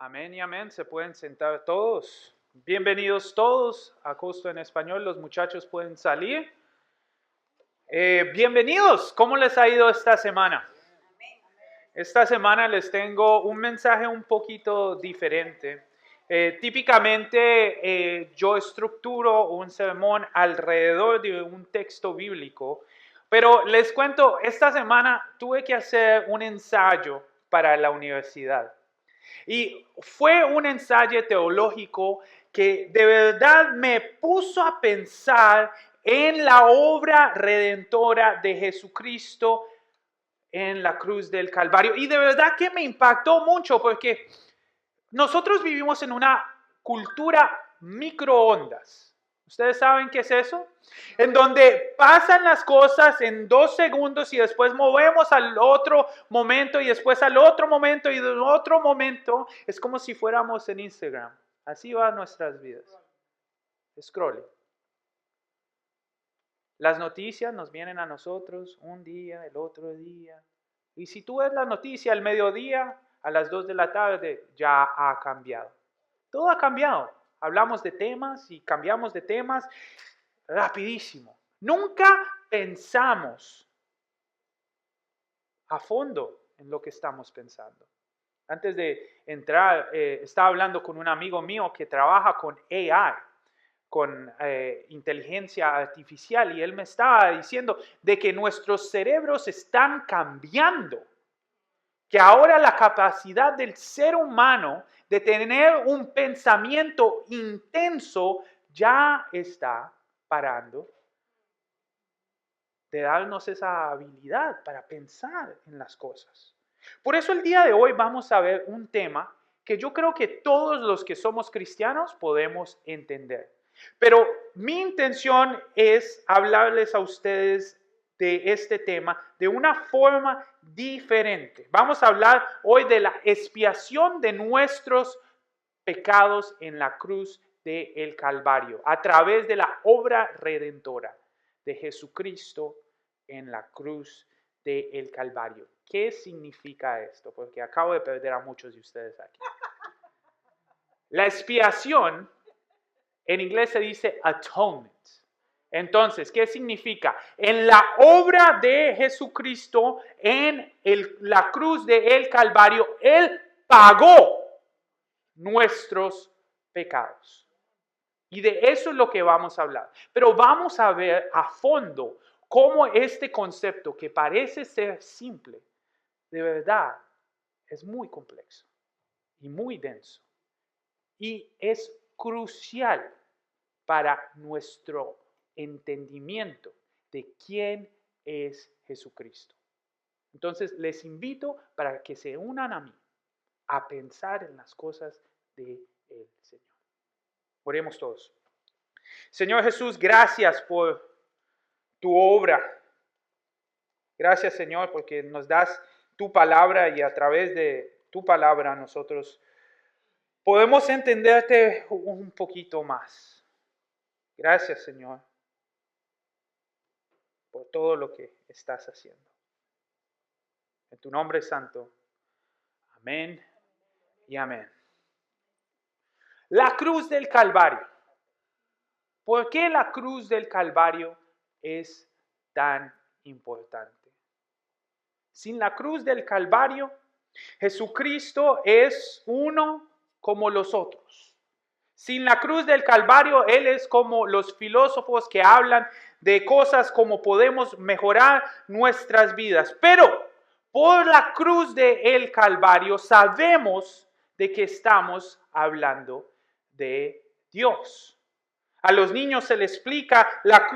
Amén y amén. Se pueden sentar todos. Bienvenidos todos a Costo en Español. Los muchachos pueden salir. Bienvenidos. ¿Cómo les ha ido esta semana? Esta semana les tengo un mensaje un poquito diferente. Típicamente yo estructuro un sermón alrededor de un texto bíblico, pero les cuento, esta semana tuve que hacer un ensayo para la universidad. Y fue un ensayo teológico que de verdad me puso a pensar en la obra redentora de Jesucristo en la cruz del Calvario. Y de verdad que me impactó mucho porque nosotros vivimos en una cultura microondas. ¿Ustedes saben qué es eso? En donde pasan las cosas en 2 segundos y después movemos al otro momento y después al otro momento y del otro momento. Es como si fuéramos en Instagram. Así van nuestras vidas. Scrolling. Las noticias nos vienen a nosotros un día, el otro día. Y si tú ves la noticia al mediodía, a las 2 de la tarde, ya ha cambiado. Todo ha cambiado. Hablamos de temas y cambiamos de temas rapidísimo. Nunca pensamos a fondo en lo que estamos pensando. Antes de entrar, estaba hablando con un amigo mío que trabaja con AI, con inteligencia artificial, y él me estaba diciendo de que nuestros cerebros están cambiando, que ahora la capacidad del ser humano de tener un pensamiento intenso ya está parando de darnos esa habilidad para pensar en las cosas. Por eso el día de hoy vamos a ver un tema que yo creo que todos los que somos cristianos podemos entender. Pero mi intención es hablarles a ustedes de este tema de una forma diferente. Vamos a hablar hoy de la expiación de nuestros pecados en la cruz del Calvario, a través de la obra redentora de Jesucristo en la cruz del Calvario. ¿Qué significa esto? Porque acabo de perder a muchos de ustedes aquí. La expiación, en inglés se dice atonement. Entonces, ¿qué significa? En la obra de Jesucristo, en la cruz del Calvario, Él pagó nuestros pecados. Y de eso es lo que vamos a hablar. Pero vamos a ver a fondo cómo este concepto, que parece ser simple, de verdad es muy complejo y muy denso. Y es crucial para nuestro entendimiento de quién es Jesucristo. Entonces les invito para que se unan a mí a pensar en las cosas del Señor. Oremos todos. Señor Jesús, gracias por tu obra. Gracias, Señor, porque nos das tu palabra y a través de tu palabra nosotros podemos entenderte un poquito más. Gracias, Señor, por todo lo que estás haciendo. En tu nombre santo. Amén y amén. La cruz del Calvario. ¿Por qué la cruz del Calvario es tan importante? Sin la cruz del Calvario, Jesucristo es uno como los otros. Sin la cruz del Calvario, Él es como los filósofos que hablan de cosas como podemos mejorar nuestras vidas. Pero por la cruz del Calvario sabemos de que estamos hablando de Dios. A los niños se les explica la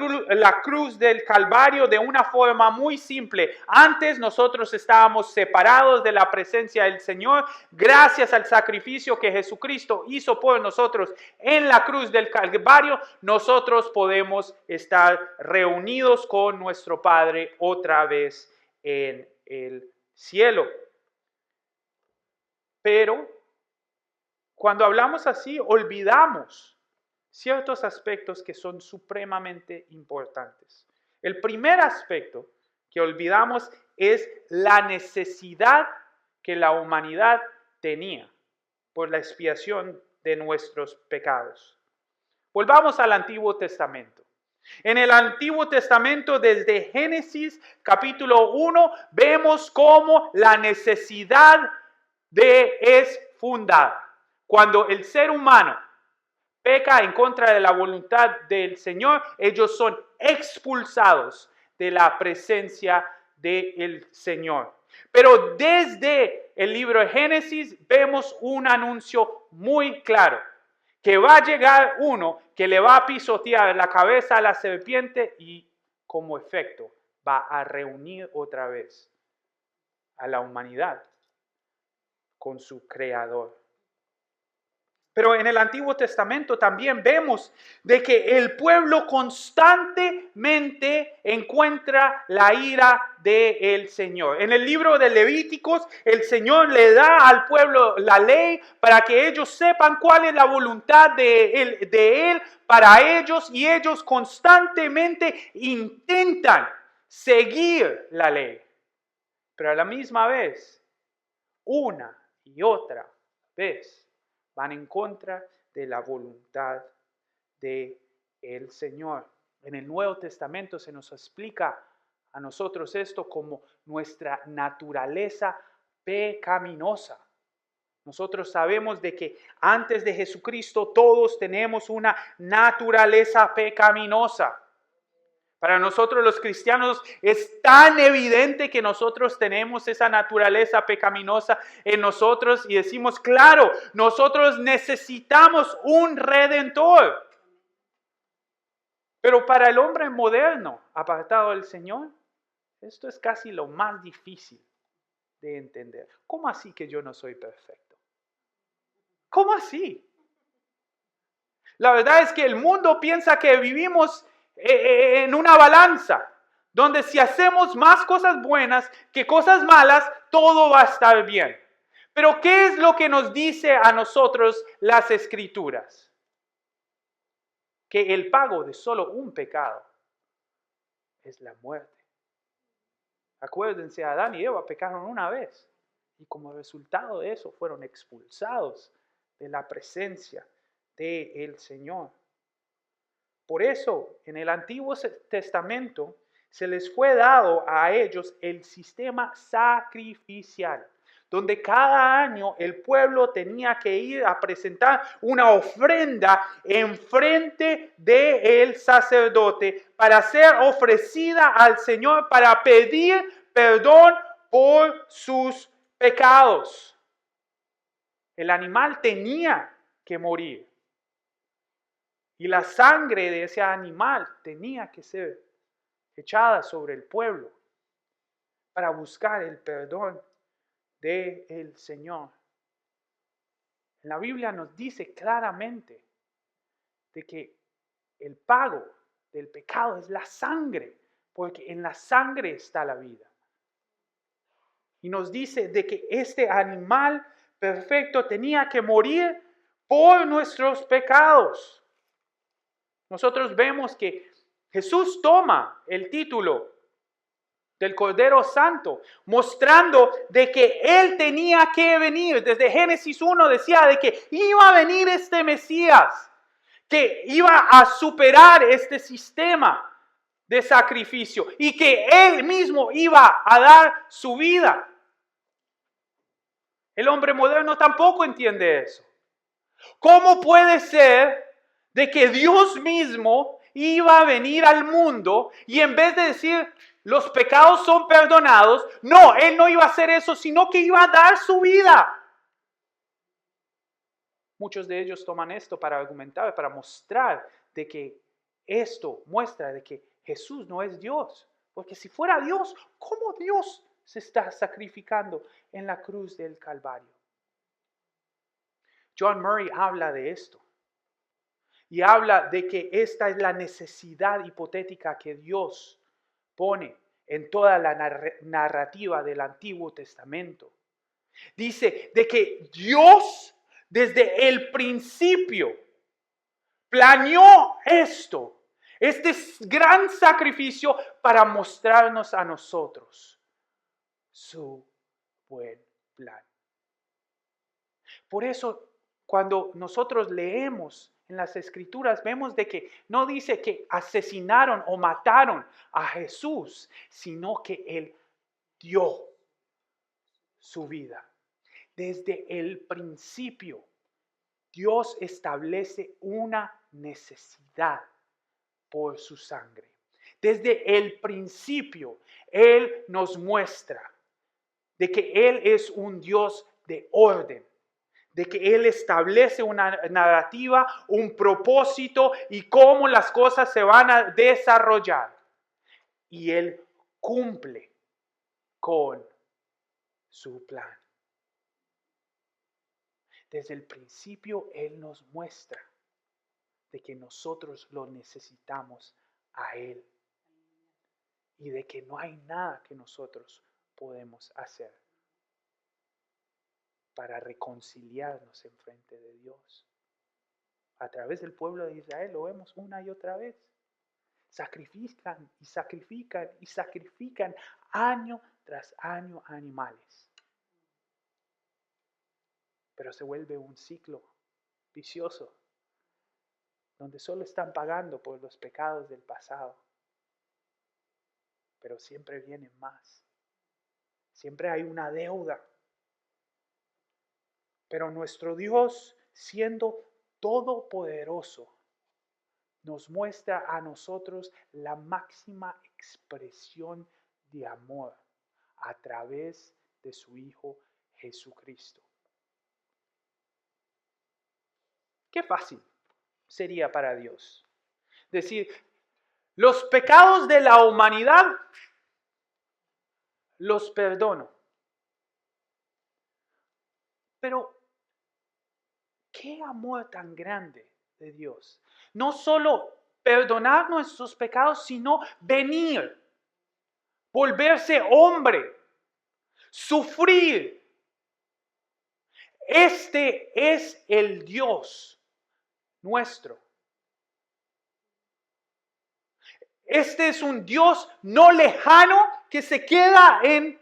cruz del Calvario de una forma muy simple. Antes nosotros estábamos separados de la presencia del Señor. Gracias al sacrificio que Jesucristo hizo por nosotros en la cruz del Calvario, nosotros podemos estar reunidos con nuestro Padre otra vez en el cielo. Pero cuando hablamos así, olvidamos ciertos aspectos que son supremamente importantes. El primer aspecto que olvidamos es la necesidad que la humanidad tenía por la expiación de nuestros pecados. Volvamos al Antiguo Testamento. En el Antiguo Testamento, desde Génesis capítulo 1, vemos cómo la necesidad es fundada. Cuando el ser humano peca en contra de la voluntad del Señor, ellos son expulsados de la presencia del Señor. Pero desde el libro de Génesis vemos un anuncio muy claro, que va a llegar uno que le va a pisotear la cabeza a la serpiente y como efecto va a reunir otra vez a la humanidad con su creador. Pero en el Antiguo Testamento también vemos de que el pueblo constantemente encuentra la ira del Señor. En el libro de Levíticos, el Señor le da al pueblo la ley para que ellos sepan cuál es la voluntad de Él para ellos, y ellos constantemente intentan seguir la ley. Pero a la misma vez, una y otra vez, van en contra de la voluntad del Señor. En el Nuevo Testamento se nos explica a nosotros esto como nuestra naturaleza pecaminosa. Nosotros sabemos de que antes de Jesucristo todos tenemos una naturaleza pecaminosa. Para nosotros los cristianos es tan evidente que nosotros tenemos esa naturaleza pecaminosa en nosotros y decimos, claro, nosotros necesitamos un redentor. Pero para el hombre moderno, apartado del Señor, esto es casi lo más difícil de entender. ¿Cómo así que yo no soy perfecto? ¿Cómo así? La verdad es que el mundo piensa que vivimos en una balanza, donde si hacemos más cosas buenas que cosas malas, todo va a estar bien. Pero ¿qué es lo que nos dice a nosotros las Escrituras? Que el pago de solo un pecado es la muerte. Acuérdense, Adán y Eva pecaron una vez y como resultado de eso fueron expulsados de la presencia del Señor. Por eso, en el Antiguo Testamento se les fue dado a ellos el sistema sacrificial, donde cada año el pueblo tenía que ir a presentar una ofrenda enfrente del sacerdote para ser ofrecida al Señor para pedir perdón por sus pecados. El animal tenía que morir. Y la sangre de ese animal tenía que ser echada sobre el pueblo para buscar el perdón del Señor. En la Biblia nos dice claramente de que el pago del pecado es la sangre, porque en la sangre está la vida. Y nos dice de que este animal perfecto tenía que morir por nuestros pecados. Nosotros vemos que Jesús toma el título del Cordero Santo, mostrando de que Él tenía que venir. Desde Génesis 1 decía de que iba a venir este Mesías, que iba a superar este sistema de sacrificio y que Él mismo iba a dar su vida. El hombre moderno tampoco entiende eso. ¿Cómo puede ser de que Dios mismo iba a venir al mundo y en vez de decir los pecados son perdonados, no, Él no iba a hacer eso, sino que iba a dar su vida? Muchos de ellos toman esto para argumentar, para mostrar de que esto muestra de que Jesús no es Dios. Porque si fuera Dios, ¿cómo Dios se está sacrificando en la cruz del Calvario? John Murray habla de esto. Y habla de que esta es la necesidad hipotética que Dios pone en toda la narrativa del Antiguo Testamento. Dice de que Dios desde el principio planeó esto, este gran sacrificio para mostrarnos a nosotros su buen plan. Por eso, cuando nosotros leemos en las Escrituras, vemos de que no dice que asesinaron o mataron a Jesús, sino que Él dio su vida. Desde el principio, Dios establece una necesidad por su sangre. Desde el principio, Él nos muestra de que Él es un Dios de orden, de que Él establece una narrativa, un propósito y cómo las cosas se van a desarrollar. Y Él cumple con su plan. Desde el principio Él nos muestra de que nosotros lo necesitamos a Él y de que no hay nada que nosotros podemos hacer para reconciliarnos en frente de Dios. A través del pueblo de Israel lo vemos una y otra vez. Sacrifican y sacrifican y sacrifican año tras año animales. Pero se vuelve un ciclo vicioso, donde solo están pagando por los pecados del pasado. Pero siempre vienen más. Siempre hay una deuda. Pero nuestro Dios, siendo todopoderoso, nos muestra a nosotros la máxima expresión de amor a través de su Hijo Jesucristo. Qué fácil sería para Dios decir, los pecados de la humanidad los perdono. Pero, qué amor tan grande de Dios. No solo perdonar nuestros pecados, sino venir, volverse hombre, sufrir. Este es el Dios nuestro. Este es un Dios no lejano que se queda en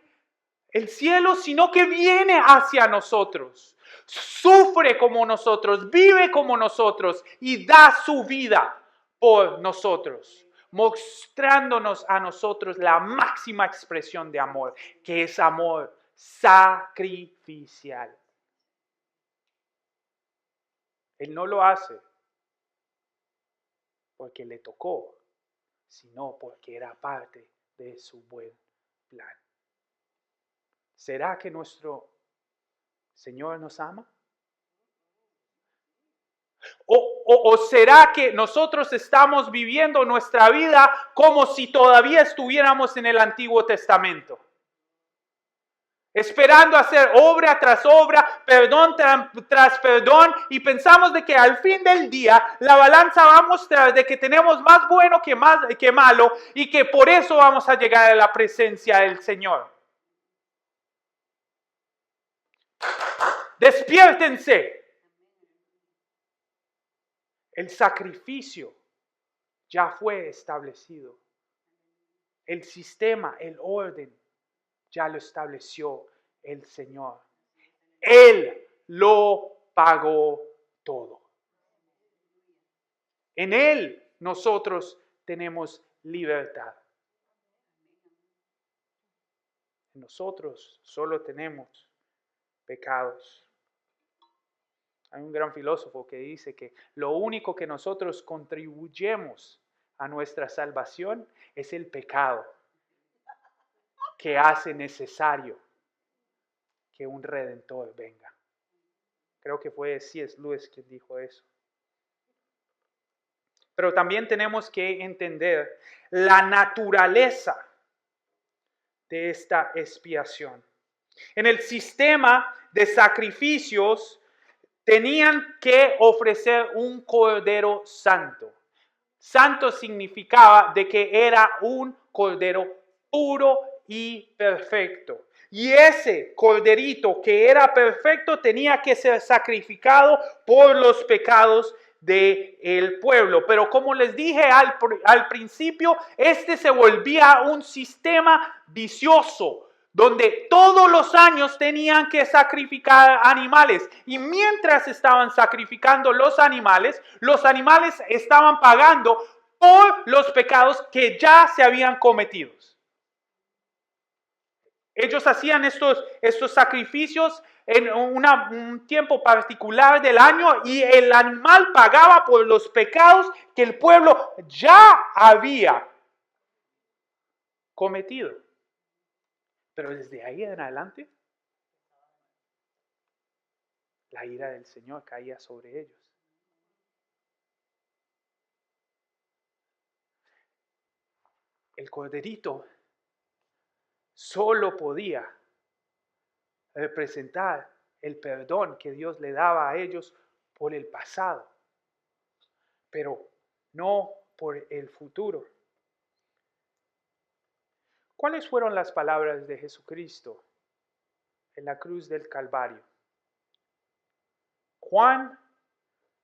el cielo, sino que viene hacia nosotros. Sufre como nosotros, vive como nosotros y da su vida por nosotros, mostrándonos a nosotros la máxima expresión de amor, que es amor sacrificial. Él no lo hace porque le tocó, sino porque era parte de su buen plan. ¿Será que nuestro Señor nos ama? ¿O será que nosotros estamos viviendo nuestra vida como si todavía estuviéramos en el Antiguo Testamento? Esperando hacer obra tras obra, perdón tras perdón, y pensamos de que al fin del día la balanza va a mostrar de que tenemos más bueno que malo y que por eso vamos a llegar a la presencia del Señor. Despiértense. El sacrificio ya fue establecido. El sistema, el orden, ya lo estableció el Señor. Él lo pagó todo. En Él nosotros tenemos libertad. Nosotros solo tenemos pecados. Hay un gran filósofo que dice que lo único que nosotros contribuyemos a nuestra salvación es el pecado que hace necesario que un redentor venga. Creo que fue C.S. Lewis quien dijo eso. Pero también tenemos que entender la naturaleza de esta expiación. En el sistema de sacrificios tenían que ofrecer un cordero santo. Santo significaba de que era un cordero puro y perfecto. Y ese corderito que era perfecto tenía que ser sacrificado por los pecados del pueblo. Pero como les dije al principio, este se volvía un sistema vicioso, donde todos los años tenían que sacrificar animales. Y mientras estaban sacrificando los animales estaban pagando por los pecados que ya se habían cometido. Ellos hacían estos sacrificios en un tiempo particular del año y el animal pagaba por los pecados que el pueblo ya había cometido. Pero desde ahí en adelante, la ira del Señor caía sobre ellos. El corderito solo podía representar el perdón que Dios le daba a ellos por el pasado, pero no por el futuro. ¿Cuáles fueron las palabras de Jesucristo en la cruz del Calvario? Juan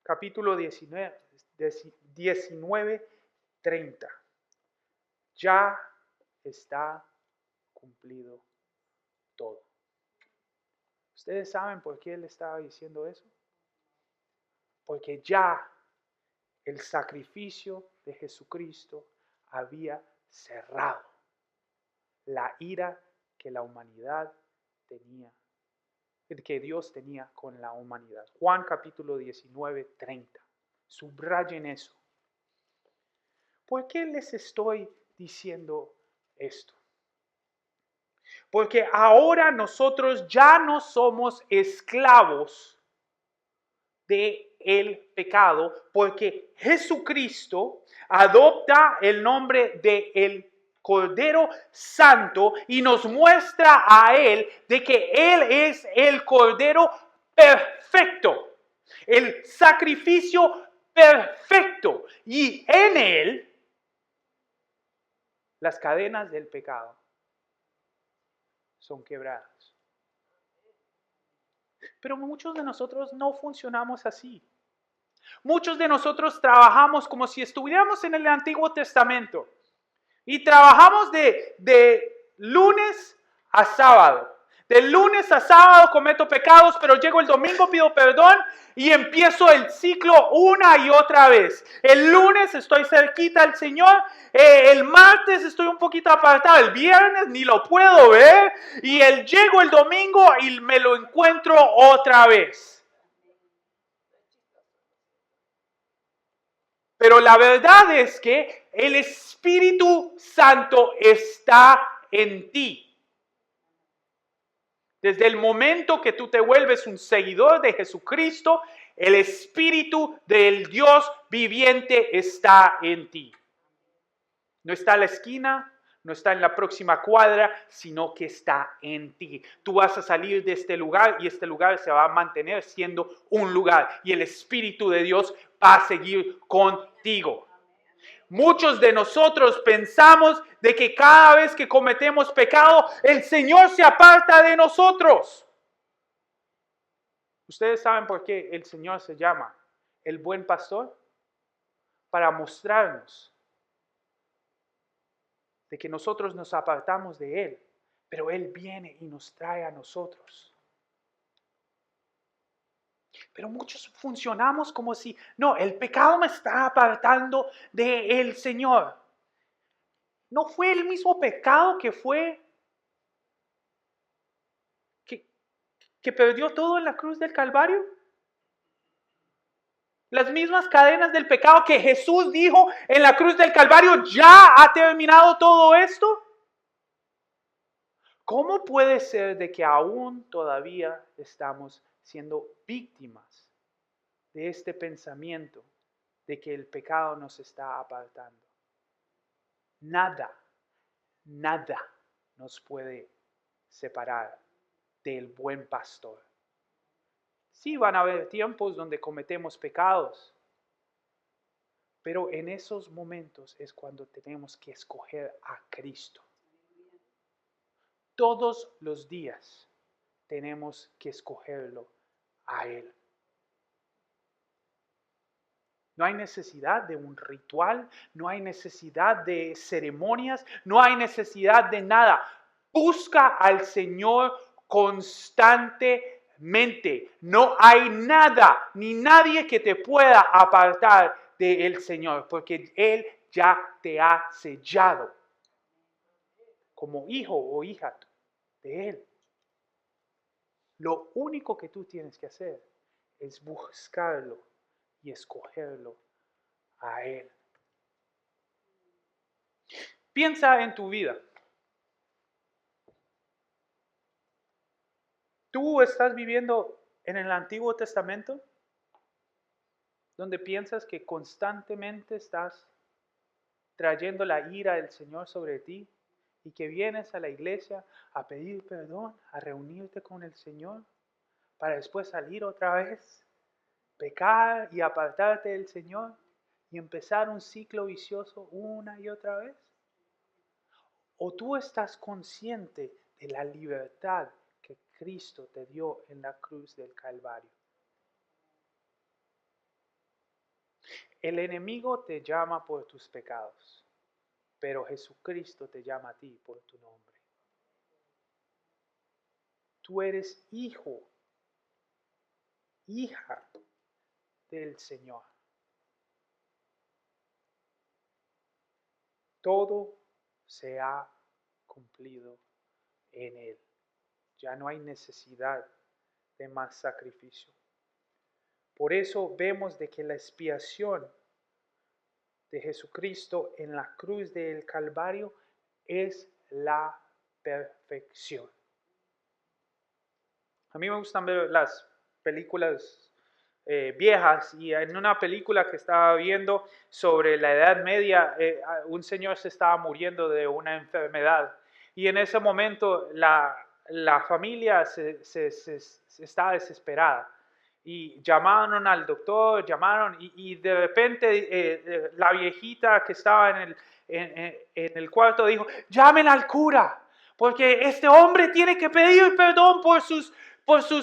capítulo 19:30. Ya está cumplido todo. ¿Ustedes saben por qué él estaba diciendo eso? Porque ya el sacrificio de Jesucristo había cerrado la ira que la humanidad tenía, que Dios tenía con la humanidad. Juan capítulo 19:30. Subrayen eso. ¿Por qué les estoy diciendo esto? Porque ahora nosotros ya no somos esclavos del pecado, porque Jesucristo adopta el nombre de el Cordero Santo y nos muestra a Él de que Él es el Cordero perfecto, el sacrificio perfecto, y en Él las cadenas del pecado son quebradas. Pero muchos de nosotros no funcionamos así. Muchos de nosotros trabajamos como si estuviéramos en el Antiguo Testamento. Y trabajamos de lunes a sábado. De lunes a sábado cometo pecados, pero llego el domingo, pido perdón y empiezo el ciclo una y otra vez. El lunes estoy cerquita al Señor, el martes estoy un poquito apartado, el viernes ni lo puedo ver y llego el domingo y me lo encuentro otra vez. Pero la verdad es que el Espíritu Santo está en ti. Desde el momento que tú te vuelves un seguidor de Jesucristo, el Espíritu del Dios viviente está en ti. No está a la esquina, no está en la próxima cuadra, sino que está en ti. Tú vas a salir de este lugar y este lugar se va a mantener siendo un lugar. Y el Espíritu de Dios va a seguir contigo. Muchos de nosotros pensamos de que cada vez que cometemos pecado, el Señor se aparta de nosotros. ¿Ustedes saben por qué el Señor se llama el buen pastor? Para mostrarnos de que nosotros nos apartamos de Él, pero Él viene y nos trae a nosotros. Pero muchos funcionamos como si, no, el pecado me está apartando del Señor. ¿No fue el mismo pecado que perdió todo en la cruz del Calvario? Las mismas cadenas del pecado que Jesús dijo en la cruz del Calvario, ¿ya ha terminado todo esto? ¿Cómo puede ser de que aún todavía estamos siendo víctimas de este pensamiento de que el pecado nos está apartando? Nada nos puede separar del buen pastor. Sí, van a haber tiempos donde cometemos pecados, pero en esos momentos es cuando tenemos que escoger a Cristo. Todos los días tenemos que escogerlo a Él. No hay necesidad de un ritual, no hay necesidad de ceremonias, no hay necesidad de nada. Busca al Señor constantemente. No hay nada ni nadie que te pueda apartar del Señor, porque Él ya te ha sellado como hijo o hija de Él. Lo único que tú tienes que hacer es buscarlo y escogerlo a Él. Piensa en tu vida. ¿Tú estás viviendo en el Antiguo Testamento? Donde piensas que constantemente estás trayendo la ira del Señor sobre ti y que vienes a la iglesia a pedir perdón, a reunirte con el Señor para después salir otra vez, pecar y apartarte del Señor y empezar un ciclo vicioso una y otra vez. ¿O tú estás consciente de la libertad que Cristo te dio en la cruz del Calvario? El enemigo te llama por tus pecados, pero Jesucristo te llama a ti por tu nombre. Tú eres hijo, hija del Señor. Todo se ha cumplido en Él. Ya no hay necesidad de más sacrificio. Por eso vemos de que la expiación de Jesucristo en la cruz del Calvario es la perfección. A mí me gustan ver las películas viejas, y en una película que estaba viendo sobre la Edad Media, un señor se estaba muriendo de una enfermedad y en ese momento la familia estaba desesperada y llamaron al doctor, y de repente la viejita que estaba en el cuarto dijo: llamen al cura, porque este hombre tiene que pedir perdón por sus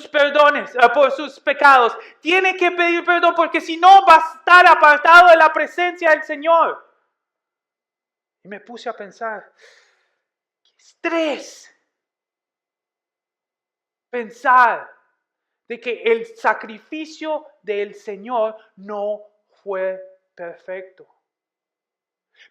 perdones, por sus pecados. Tiene que pedir perdón porque si no va a estar apartado de la presencia del Señor. Y me puse a pensar, qué estrés pensar de que el sacrificio del Señor no fue perfecto.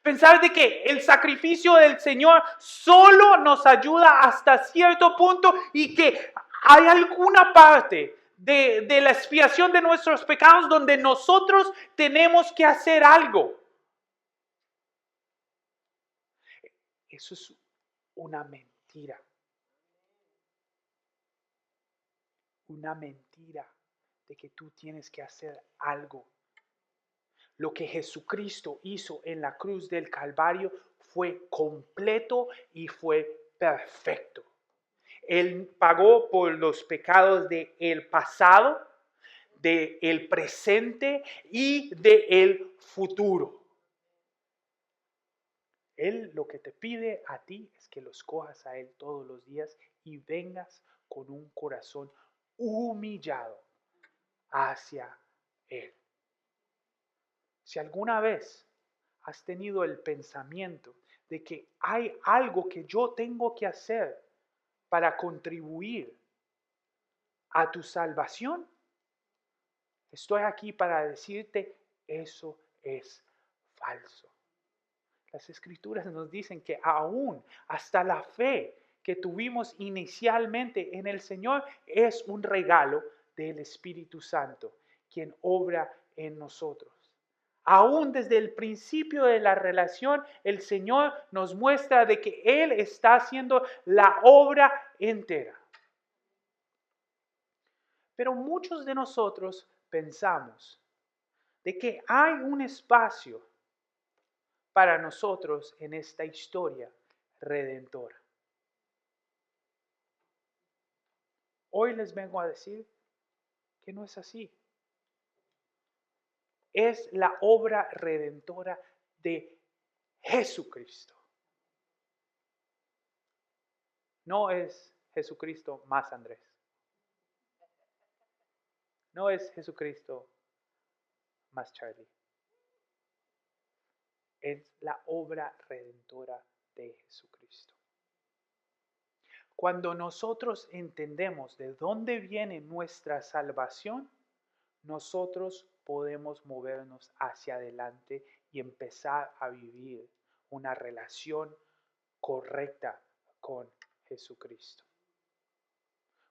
Pensar de que el sacrificio del Señor solo nos ayuda hasta cierto punto y que hay alguna parte de la expiación de nuestros pecados donde nosotros tenemos que hacer algo. Eso es una mentira. Una mentira de que tú tienes que hacer algo. Lo que Jesucristo hizo en la cruz del Calvario fue completo y fue perfecto. Él pagó por los pecados del pasado, del presente y del futuro. Él lo que te pide a ti es que los cojas a Él todos los días y vengas con un corazón humillado hacia Él. Si alguna vez has tenido el pensamiento de que hay algo que yo tengo que hacer para contribuir a tu salvación, estoy aquí para decirte, eso es falso. Las Escrituras nos dicen que aún hasta la fe que tuvimos inicialmente en el Señor es un regalo del Espíritu Santo, quien obra en nosotros. Aún desde el principio de la relación, el Señor nos muestra de que Él está haciendo la obra entera. Pero muchos de nosotros pensamos de que hay un espacio para nosotros en esta historia redentora. Hoy les vengo a decir que no es así. Es la obra redentora de Jesucristo. No es Jesucristo más Andrés. No es Jesucristo más Charlie. Es la obra redentora de Jesucristo. Cuando nosotros entendemos de dónde viene nuestra salvación, nosotros podemos movernos hacia adelante y empezar a vivir una relación correcta con Jesucristo.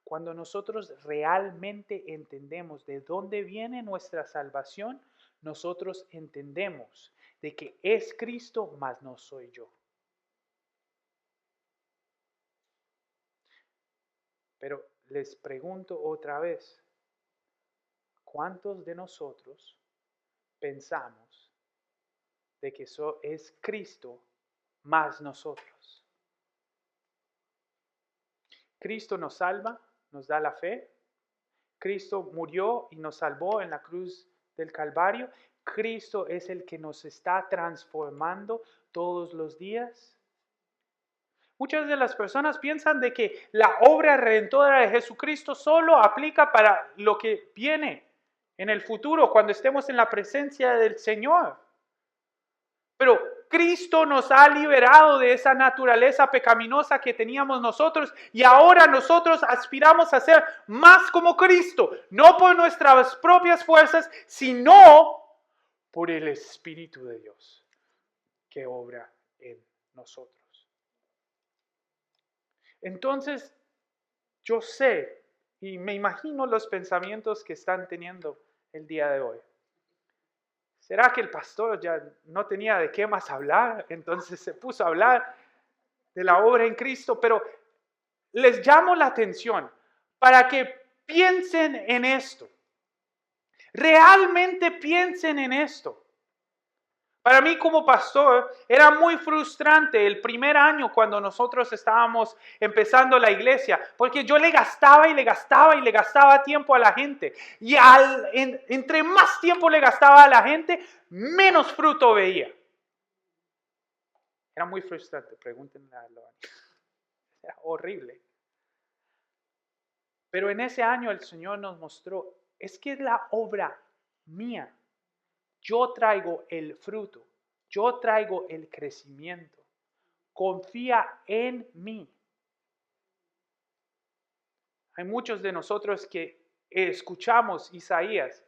Cuando nosotros realmente entendemos de dónde viene nuestra salvación, nosotros entendemos de que es Cristo, mas no soy yo. Pero les pregunto otra vez, ¿cuántos de nosotros pensamos de que eso es Cristo más nosotros? Cristo nos salva, nos da la fe. Cristo murió y nos salvó en la cruz del Calvario. Cristo es el que nos está transformando todos los días. Muchas de las personas piensan de que la obra redentora de Jesucristo solo aplica para lo que viene en el futuro, cuando estemos en la presencia del Señor. Pero Cristo nos ha liberado de esa naturaleza pecaminosa que teníamos nosotros y ahora nosotros aspiramos a ser más como Cristo, no por nuestras propias fuerzas, sino por el Espíritu de Dios que obra en nosotros. Entonces, yo sé y me imagino los pensamientos que están teniendo el día de hoy. ¿Será que el pastor ya no tenía de qué más hablar? Entonces se puso a hablar de la obra en Cristo, pero les llamo la atención para que piensen en esto. Realmente piensen en esto. Para mí como pastor era muy frustrante el primer año cuando nosotros estábamos empezando la iglesia, porque yo le gastaba y le gastaba y le gastaba tiempo a la gente. Y entre más tiempo le gastaba a la gente, menos fruto veía. Era muy frustrante, pregúntenle a Loan. Era horrible. Pero en ese año el Señor nos mostró, es que es la obra mía. Yo traigo el fruto, yo traigo el crecimiento. Confía en mí. Hay muchos de nosotros que escuchamos Isaías.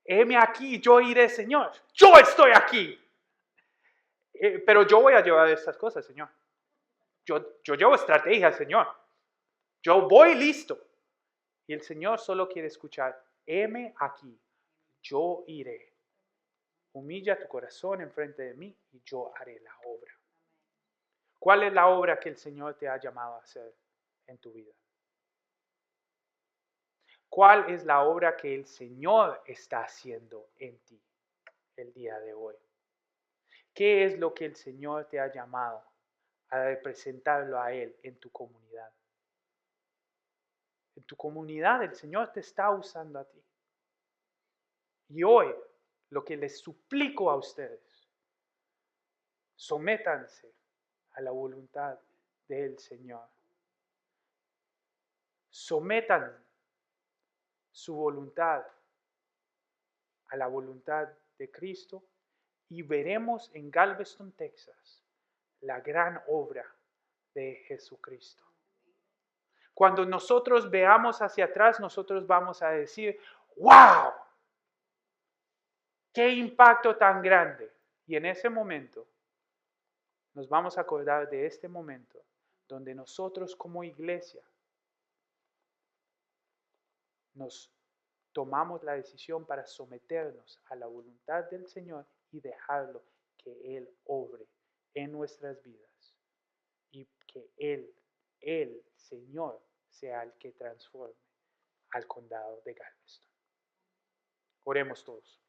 Heme aquí, yo iré, Señor. Yo estoy aquí. Pero yo voy a llevar estas cosas, Señor. Yo llevo estrategia, Señor. Yo voy listo. Y el Señor solo quiere escuchar, heme aquí, yo iré. Humilla tu corazón enfrente de mí y yo haré la obra. ¿Cuál es la obra que el Señor te ha llamado a hacer en tu vida? ¿Cuál es la obra que el Señor está haciendo en ti el día de hoy? ¿Qué es lo que el Señor te ha llamado a representarlo a Él en tu comunidad? En tu comunidad el Señor te está usando a ti. Y hoy lo que les suplico a ustedes, sométanse a la voluntad del Señor. Sometan su voluntad a la voluntad de Cristo y veremos en Galveston, Texas, la gran obra de Jesucristo. Cuando nosotros veamos hacia atrás, nosotros vamos a decir, ¡wow! ¡Qué impacto tan grande! Y en ese momento nos vamos a acordar de este momento donde nosotros como iglesia nos tomamos la decisión para someternos a la voluntad del Señor y dejarlo que Él obre en nuestras vidas y que el Señor, sea el que transforme al condado de Galveston. Oremos todos.